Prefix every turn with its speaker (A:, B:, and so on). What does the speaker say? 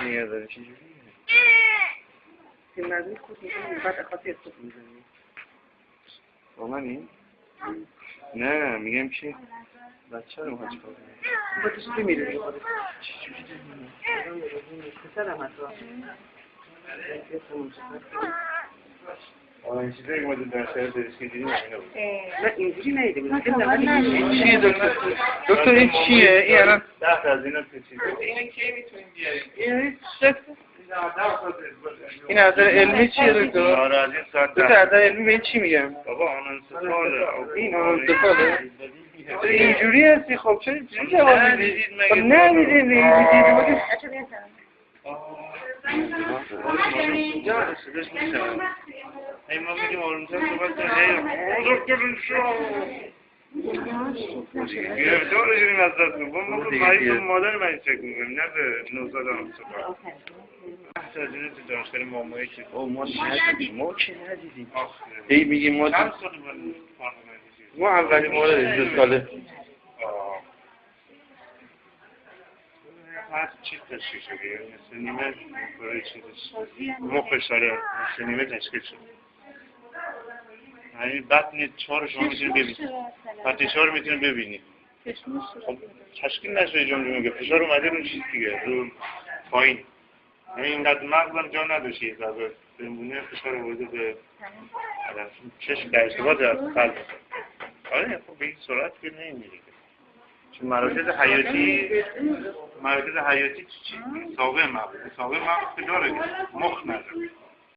A: نیاز داره چجوریه؟
B: این نزدیک خود میکنی بعد اخواتی خود میزنی
A: با منی؟ نه میگم که بچه رو مخواد چکار کنه
B: با تو میره دیگه خودت پسرم اصلا
A: این چیزایی که ما در شهر درستی دیدیم همینه بود
B: نه اینجوری نیدیم
A: چیه دکتر این چیه؟ این الان 10 تا از اینا چه چیزه؟
C: اینو کی میتونیم بیاریم؟
A: این نظر علمی چیه دکتر؟ آره از این ساعت دکتر نظر علمی به این چی میگم؟ بابا آنانسفاله این آنانسفاله؟ اینجوری هستی خب چرا اینجوری جواب میدید؟ خب ندیدیم اینجوری ای ما میگیم آرمزا صحبت کنیم دکتر شو گرفتار شدیم از دست ما مریض مادر من چک میکنیم نه به نوزاد آرمزا بحث از اینه تو دانشگاه مامایی که ما ندیدیم ما که ندیدیم ای میگیم ما چند سالی ما اولی مورد 2 ساله هر چیز تشکیل شده مثل نیمه برای چیزش مخش داره مثل نیمه تشکیل شده یعنی بطن 4 شما میتونید ببینید بطن 4 میتونید ببینید خب تشکیل نشده جمعه میگه فشار اومده رو چیز دیگه رو پایین یعنی اینقدر مغزم جا نداشته یه ذره بمونه فشار آورده به چشم در ارتباط از قلب آره خب به این سرعت که نمیره چون مراکز حیاتی چی؟ ساقه مغز که داره مخ نداره